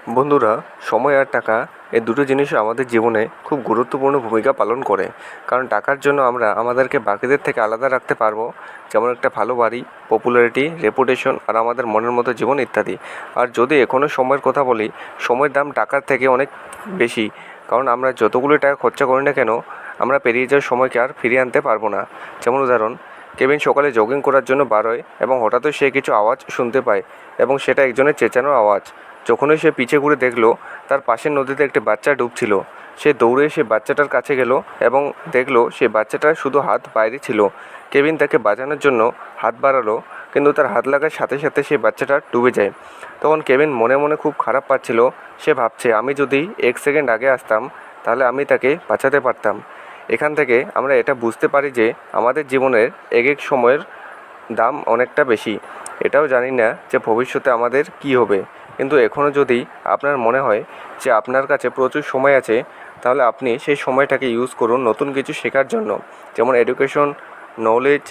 বন্ধুরা, সময় আর টাকা এই দুটো জিনিসই আমাদের জীবনে খুব গুরুত্বপূর্ণ ভূমিকা পালন করে। কারণ টাকার জন্য আমরা আমাদেরকে বাকিদের থেকে আলাদা রাখতে পারবো, যেমন একটা ভালো বাড়ি, পপুলারিটি, রেপুটেশন আর আমাদের মনের মতো জীবন ইত্যাদি। আর যদি এখনও সময়ের কথা বলি, সময়ের দাম টাকার থেকে অনেক বেশি। কারণ আমরা যতগুলো টাকা খরচা করি না কেন, আমরা পেরিয়ে যাওয়ার সময়কে আর ফিরিয়ে আনতে পারবো না। যেমন উদাহরণ, কেভিন সকালে জগিং করার জন্য বারোয় এবং হঠাৎই সে কিছু আওয়াজ শুনতে পায় এবং সেটা একজনের চেঁচানোর আওয়াজ। যখনই সে পিছে ঘুরে দেখলো তার পাশের নদীতে একটি বাচ্চা ডুবছিল, সে দৌড়ে সে বাচ্চাটার কাছে গেল এবং দেখলো সে বাচ্চাটার শুধু হাত বাইরে ছিল। কেভিন তাকে বাঁচানোর জন্য হাত বাড়ালো, কিন্তু তার হাত লাগার সাথে সাথে সে বাচ্চাটা ডুবে যায়। তখন কেভিন মনে মনে খুব খারাপ পাচ্ছিল। সে ভাবছে, আমি যদি 1 সেকেন্ড আগে আসতাম তাহলে আমি তাকে বাঁচাতে পারতাম। এখান থেকে আমরা এটা বুঝতে পারি যে আমাদের জীবনের এক এক সময়ের দাম অনেকটা বেশি। এটাও জানি না যে ভবিষ্যতে আমাদের কী হবে, কিন্তু এখনও যদি আপনার মনে হয় যে আপনার কাছে প্রচুর সময় আছে, তাহলে আপনি সেই সময়টাকে ইউজ করুন নতুন কিছু শেখার জন্য, যেমন এডুকেশন, নলেজ,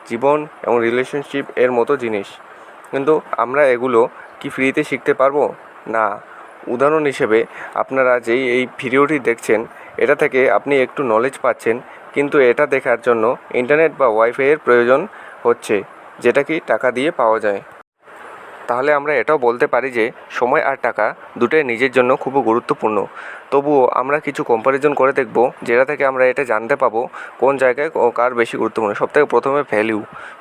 জীবন এবং রিলেশনশিপ এর মতো জিনিস। কিন্তু আমরা এগুলো কি ফ্রিতে শিখতে পারবো? না। উদাহরণ হিসেবে, আপনারা যেই এই ভিডিওটি দেখছেন, এটা থেকে আপনি একটু নলেজ পাচ্ছেন, কিন্তু এটা দেখার জন্য ইন্টারনেট বা ওয়াইফাইয়ের প্রয়োজন হচ্ছে, যেটা কি টাকা দিয়ে পাওয়া যায়। তাহলে আমরা এটাও বলতে পারি যে সময় আর টাকা দুটোই নিজের জন্য খুবই গুরুত্বপূর্ণ। তবুও আমরা কিছু কম্প্যারিজন করে দেখব, যেটা থেকে আমরা এটা জানতে পাবো কোন জায়গায় কার বেশি গুরুত্বপূর্ণ। সবথেকে প্রথমে ভ্যালু।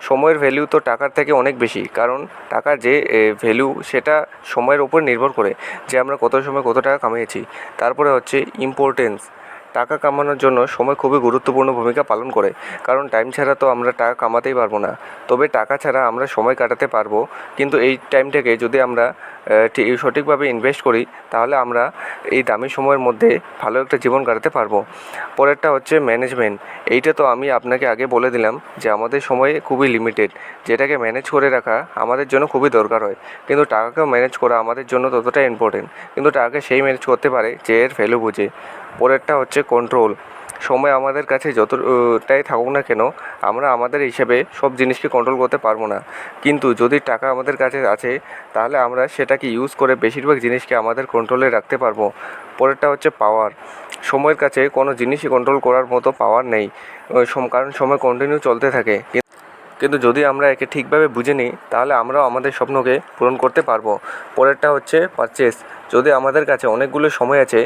সময়ের ভ্যালু তো টাকার থেকে অনেক বেশি, কারণ টাকার যে ভ্যালু সেটা সময়ের উপর নির্ভর করে, যে আমরা কত সময় কত টাকা কামিয়েছি। তারপরে হচ্ছে ইম্পর্টেন্স। টাকা কামানোর জন্য সময় খুবই গুরুত্বপূর্ণ ভূমিকা পালন করে, কারণ টাইম ছাড়া তো আমরা টাকা কামাতেই পারবো না। তবে টাকা ছাড়া আমরা সময় কাটাতে পারবো, কিন্তু এই টাইমটাকে যদি আমরা সঠিকভাবে ইনভেস্ট করি, তাহলে আমরা এই দামি সময়ের মধ্যে ভালো একটা জীবন কাটাতে পারবো। পরেরটা হচ্ছে ম্যানেজমেন্ট। এইটা তো আমি আপনাকে আগে বলে দিলাম যে আমাদের সময় খুবই লিমিটেড, যেটাকে ম্যানেজ করে রাখা আমাদের জন্য খুবই দরকার হয়। কিন্তু টাকাকেও ম্যানেজ করা আমাদের জন্য ততটাই ইম্পর্টেন্ট, কিন্তু টাকাকে সেই ম্যানেজ করতে পারে যে এর ভ্যালু বুঝে। পরেরটা হচ্ছে কন্ট্রোল। সময় আমাদের কাছে যতটাই থাকুক না কেন, আমরা আমাদের হিসেবে সব জিনিসকে কন্ট্রোল করতে পারবো না, কিন্তু যদি টাকা আমাদের কাছে আছে, তাহলে আমরা সেটাকে ইউজ করে বেশিরভাগ জিনিসকে আমাদের কন্ট্রোলে রাখতে পারবো। পরেরটা হচ্ছে পাওয়ার। সময়ের কাছে কোনো জিনিসই কন্ট্রোল করার মতো পাওয়ার নেই, কারণ সময় কন্টিনিউ চলতে থাকে। কিন্তু যদি আমরা একে ঠিকভাবে বুঝে নিই, তাহলে আমরাও আমাদের স্বপ্নকে পূরণ করতে পারবো। পরেরটা হচ্ছে পারচেস। যদি আমাদের কাছে অনেকগুলো সময় আছে,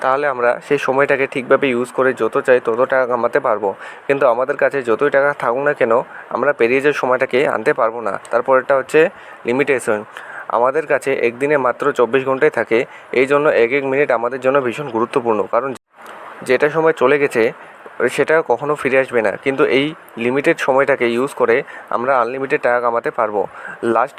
তাহলে আমরা সেই সময়টাকে ঠিকভাবে ইউজ করে যত চাই তত টাকা কামাতে পারবো। কিন্তু আমাদের কাছে যতই টাকা থাকুক না কেন, আমরা পেরিয়ে যাওয়ার সময়টাকে আনতে পারবো না। তারপরেরটা হচ্ছে লিমিটেশন। আমাদের কাছে একদিনে মাত্র 24 ঘন্টাই থাকে, এই জন্য এক এক মিনিট আমাদের জন্য ভীষণ গুরুত্বপূর্ণ। কারণ যেটা সময় চলে গেছে সেটা কখনো ফিরে আসবে না, কিন্তু এই লিমিটেড সময়টাকে ইউজ করে আমরা আনলিমিটেড টাকা কামাতে পারবো। লাস্ট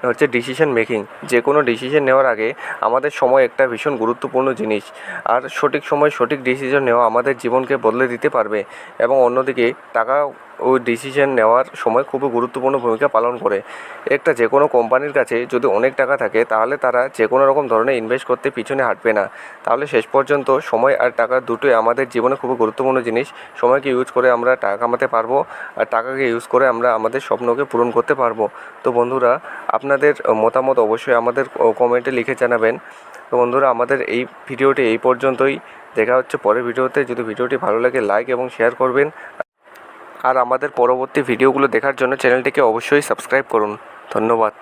হচ্ছে ডিসিশন মেকিং। যে কোনো ডিসিশন নেওয়ার আগে আমাদের সময় একটা ভীষণ গুরুত্বপূর্ণ জিনিস, আর সঠিক সময় সঠিক ডিসিশন নেওয়া আমাদের জীবনকে বদলে দিতে পারবে। এবং অন্যদিকে টাকা ও ডিসিশন নেওয়ার সময় খুবই গুরুত্বপূর্ণ ভূমিকা পালন করে। যে কোনো কোম্পানির কাছে যদি অনেক টাকা থাকে, তাহলে তারা যে কোনো রকম ধরনের ইনভেস্ট করতে পিছনে হাঁটবে না। তাহলে শেষ পর্যন্ত সময় আর টাকা দুটোই আমাদের জীবনে খুবই গুরুত্বপূর্ণ জিনিস। সময়কে ইউজ করে আমরা টাকা কামাতে পারবো, আর টাকাকে ইউজ করে আমরা আমাদের স্বপ্নকে পূরণ করতে পারবো। তো বন্ধুরা, আপনাদের মতামত অবশ্যই আমাদের কমেন্টে লিখে জানাবেন। তো বন্ধুরা, আমাদের এই ভিডিওটি এই পর্যন্তই। দেখা হচ্ছে পরের ভিডিওতে। যদি ভিডিওটি ভালো লাগে, লাইক এবং শেয়ার করবেন। আর আমাদের পরবর্তী ভিডিওগুলো দেখার জন্য চ্যানেলটিকে অবশ্যই সাবস্ক্রাইব করুন। ধন্যবাদ।